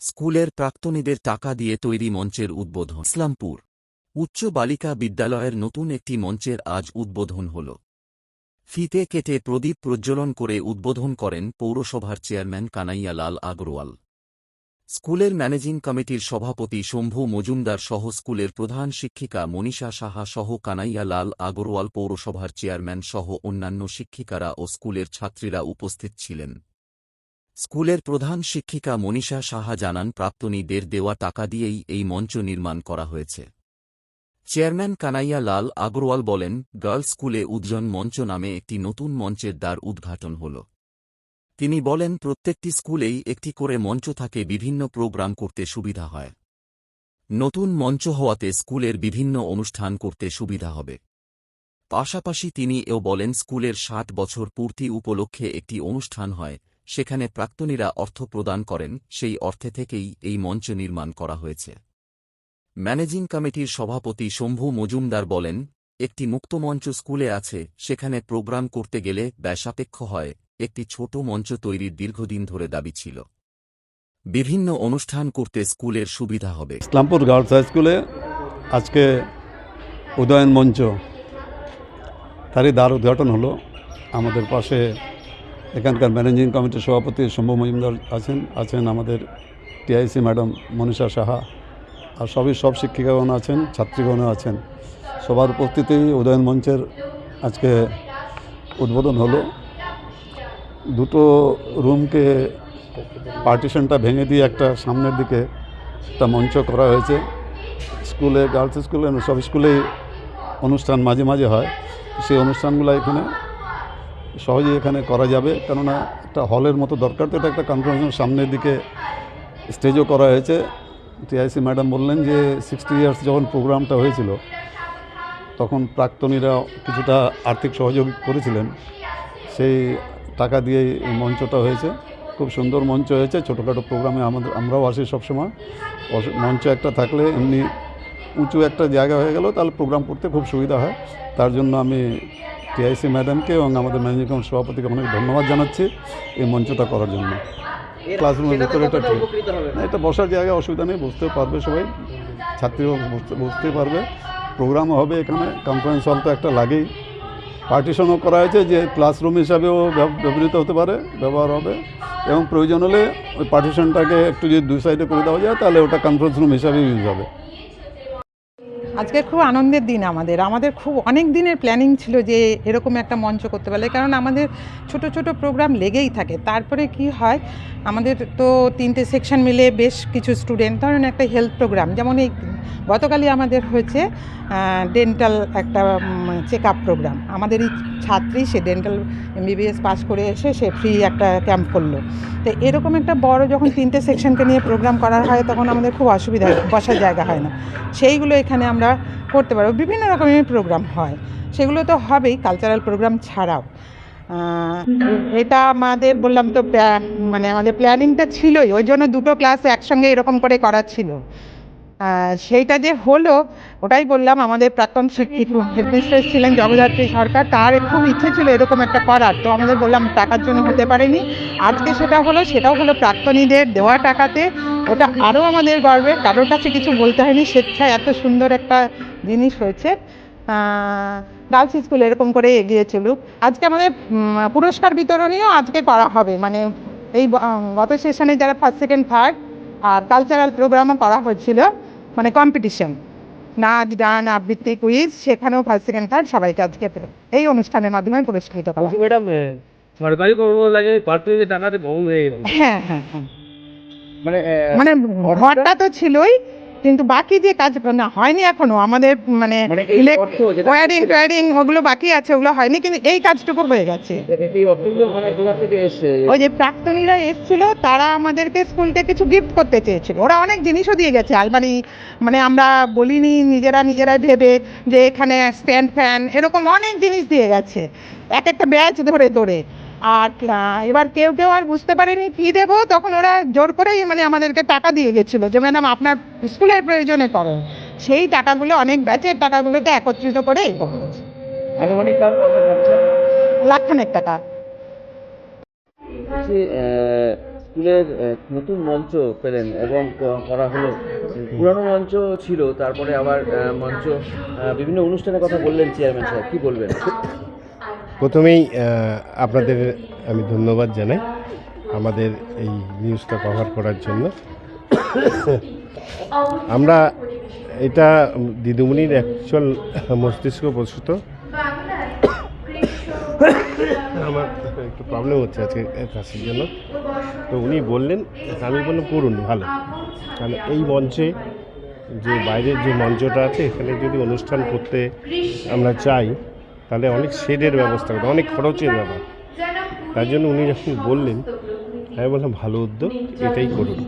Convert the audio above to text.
স্কুলের প্রাক্তনীদের টাকা দিয়ে তৈরি মঞ্চের উদ্বোধন। ইসলামপুর উচ্চ বালিকা বিদ্যালয়ের নতুন একটি মঞ্চের আজ উদ্বোধন হল। ফিতে কেটে প্রদীপ প্রজ্বলন করে উদ্বোধন করেন পৌরসভার চেয়ারম্যান কানাইয়া লাল আগরওয়াল। স্কুলের ম্যানেজিং কমিটির সভাপতি শম্ভু মজুমদার সহ স্কুলের প্রধান শিক্ষিকা মনীষা সাহা সহ কানাইয়া লাল আগরওয়াল, পৌরসভার চেয়ারম্যান সহ অন্যান্য শিক্ষিকারা ও স্কুলের ছাত্রীরা উপস্থিত ছিলেন। স্কুলের প্রধান শিক্ষিকা মনীষা সাহা জানান, প্রাক্তনীদের দেওয়া টাকা দিয়েই এই মঞ্চ নির্মাণ করা হয়েছে। চেয়ারম্যান কানাইয়া লাল আগরওয়াল বলেন, গার্লস স্কুলে উজ্জ্বল মঞ্চ নামে একটি নতুন মঞ্চের দ্বার উদ্ঘাটন হল। তিনি বলেন, প্রত্যেকটি স্কুলেই একটি করে মঞ্চ থাকে, বিভিন্ন প্রোগ্রাম করতে সুবিধা হয়। নতুন মঞ্চ হওয়াতে স্কুলের বিভিন্ন অনুষ্ঠান করতে সুবিধা হবে। পাশাপাশি তিনি এও বলেন, স্কুলের ৬০ বছর পূর্তি উপলক্ষে একটি অনুষ্ঠান হয়, সেখানে প্রাক্তনীরা অর্থ প্রদান করেন, সেই অর্থে থেকেই এই মঞ্চ নির্মাণ করা হয়েছে। ম্যানেজিং কমিটির সভাপতি শম্ভু মজুমদার বলেন, একটি মুক্তমঞ্চ স্কুলে আছে, সেখানে প্রোগ্রাম করতে গেলে ব্যয়সাপেক্ষ হয়। একটি ছোট মঞ্চ তৈরির দীর্ঘদিন ধরে দাবি ছিল। বিভিন্ন অনুষ্ঠান করতে স্কুলের সুবিধা হবে। ইসলামপুর গার্লস হাই স্কুলে আজকে উদয়ন মঞ্চ তারই দ্বার উদ্ঘাটন হলো। আমাদের পাশে এখানকার ম্যানেজিং কমিটির সভাপতি শম্ভু মজুমদার আছেন আমাদের টিআইসি ম্যাডাম মনীষা সাহা, আর সব শিক্ষিকাগণ আছেন, ছাত্রীগণও আছেন। সবার উপস্থিতিতেই উদয়ন মঞ্চের আজকে উদ্বোধন হলো। দুটো রুমকে পার্টিশনটা ভেঙে দিয়ে একটা সামনের দিকে একটা মঞ্চ করা হয়েছে। স্কুলে, গার্লস স্কুলে, সব স্কুলেই অনুষ্ঠান মাঝে মাঝে হয়, সেই অনুষ্ঠানগুলো এখানে সহজেই এখানে করা যাবে, কেননা একটা হলের মতো দরকার। তো এটা একটা কনফারেন্সের সামনের দিকে স্টেজও করা হয়েছে। টিআইসি ম্যাডাম বললেন যে 60 ইয়ার্স যখন প্রোগ্রামটা হয়েছিল তখন প্রাক্তনীরা কিছুটা আর্থিক সহযোগ করেছিলেন, সেই টাকা দিয়েই এই মঞ্চটা হয়েছে। খুব সুন্দর মঞ্চ হয়েছে। ছোটোখাটো প্রোগ্রামে আমরাও আসি সবসময়। মঞ্চ একটা থাকলে এমনি উঁচু একটা জায়গা হয়ে গেল, তাহলে প্রোগ্রাম করতে খুব সুবিধা হয়। তার জন্য আমি টিআইসি ম্যাডামকে এবং আমাদের ম্যানেজিং কমিটির সভাপতিকে অনেক ধন্যবাদ জানাচ্ছি এই মঞ্চটা করার জন্য। ক্লাসরুমের ভিতরে এটা ঠিক না, এটা বসার জায়গায় অসুবিধা নেই, বুঝতেও পারবে সবাই, ছাত্রীরাও বুঝতে পারবে। প্রোগ্রামও হবে এখানে, কনফারেন্স হল তো একটা লাগেই। পার্টিশনও করা হয়েছে যে ক্লাসরুম হিসাবেও ব্যবহৃত হতে পারে, ব্যবহার হবে, এবং প্রয়োজন হলে ওই পার্টিশনটাকে একটু যদি দুই সাইডে করে দেওয়া যায় তাহলে ওটা কনফারেন্স রুম হিসাবে ইউজ হবে। আজকে খুব আনন্দের দিন আমাদের খুব অনেক দিনের প্ল্যানিং ছিল যে এরকম একটা মঞ্চ করতে পারলে, কারণ আমাদের ছোট ছোট প্রোগ্রাম লেগেই থাকে। তারপরে কি হয়, আমাদের তো 3টে সেকশন মিলে বেশ কিছু স্টুডেন্ট, ধরেন একটা হেলথ প্রোগ্রাম, যেমন এই গতকালই আমাদের হয়েছে ডেন্টাল একটা চেক আপ প্রোগ্রাম। আমাদের এই ছাত্রী, সে ডেন্টাল MBBS পাস করে এসে সে ফ্রি একটা ক্যাম্প করলো। তো এরকম একটা বড় যখন 3টে সেকশনকে নিয়ে প্রোগ্রাম করা হয় তখন আমাদের খুব অসুবিধা হয়, বসার জায়গা হয় না। সেইগুলো এখানে আমরা করতে পারবো। বিভিন্ন রকমের প্রোগ্রাম হয়, সেগুলো তো হবেই, কালচারাল প্রোগ্রাম ছাড়াও। এটা আমাদের বললাম তো মানে আমাদের প্ল্যানিংটা ছিলই, ওই জন্য দুটো ক্লাস একসঙ্গে এরকম করে করা ছিল। সেইটা যে হলো, ওটাই বললাম, আমাদের প্রাক্তন হেডমিস্ট্রেস ছিলেন জগদ্ধাত্রী সরকার, তার খুব ইচ্ছে ছিল এরকম একটা করার। তো আমাদের বললাম টাকার জন্য হতে পারেনি, আজকে সেটাও হলো প্রাক্তনীদের দেওয়া টাকাতে। ওটা আরও আমাদের গর্বের, কারোর কাছে কিছু বলতে হয়নি, স্বেচ্ছায় এত সুন্দর একটা জিনিস হয়েছে। গার্লস স্কুল এরকম করে এগিয়ে চলুক। আজকে আমাদের পুরস্কার বিতরণীও আজকে করা হবে, মানে এই গত সেশনে যারা ফার্স্ট, সেকেন্ড, থার্ড, আর কালচারাল প্রোগ্রামও করা হয়েছিল, মানে কম্পিটিশন, নাচ, গান, আবৃত্তি, কুইজ, সেখানেও ফার্স্ট, সেকেন্ড, থার্ড সবাইকে আজকে এই অনুষ্ঠানের মাধ্যমে পুরস্কৃত করা। ম্যাডাম, সরকারি কর্মচারী প্রার্থীদের টাকাতে বহু হয়ে গেল। হ্যাঁ, মানে ঘরটা তো ছিলই, কিন্তু বাকি যে কাজ না হয়নি এখনো আমাদের, মানে ওয়ারিং ওগুলো বাকি আছে, ওগুলো হয়নি, কিন্তু এই কাজটুকু হয়ে গেছে। ওই যে প্রাক্তনীরা এসেছিল, তারা আমাদেরকে স্কুল থেকে কিছু গিফট করতে চেয়েছিল। ওরা অনেক জিনিসও দিয়ে গেছে, আলমারি, মানে আমরা বলিনি, নিজেরাই ভেবে যে এখানে স্ট্যান্ড ফ্যান, এরকম অনেক জিনিস দিয়ে গেছে, এক একটা ব্যাচ ধরে। আর এবার কেউ আর বুঝতে পারেনি কী দেবো, তখন ওরা জোর করেই মানে আমাদেরকে টাকা দিয়ে গেছিলো যে ম্যাডাম আপনার স্কুলের প্রয়োজনে করো। সেই টাকাগুলো, অনেক ব্যাচের টাকাগুলোকে একত্রিত করে লাখখানেক টাকা। স্কুলের নতুন মঞ্চ পেলেন এবং করা হলো। পুরানো মঞ্চ ছিল, তারপরে আবার মঞ্চ, বিভিন্ন অনুষ্ঠানের কথা বললেন চেয়ারম্যান সাহেব, কি বলবেন? প্রথমেই আপনাদের আমি ধন্যবাদ জানাই আমাদের এই নিউজটা কভার করার জন্য। আমরা এটা দিদিমণির অ্যাকচুয়াল মস্তিষ্ক প্রসূত। আমার একটু প্রবলেম হচ্ছে আজকে কাশির জন্য, তো উনি বললেন, আমি বললাম করুন ভালো, কারণ এই মঞ্চে যে বাইরের যে মঞ্চটা আছে এখানে যদি অনুষ্ঠান করতে আমরা চাই তাহলে অনেক শেডের ব্যবস্থা করতে, অনেক খরচের ব্যাপার। তার জন্য উনি যখন বললেন আমি বললাম ভালো উদ্যোগ, এটাই করুন।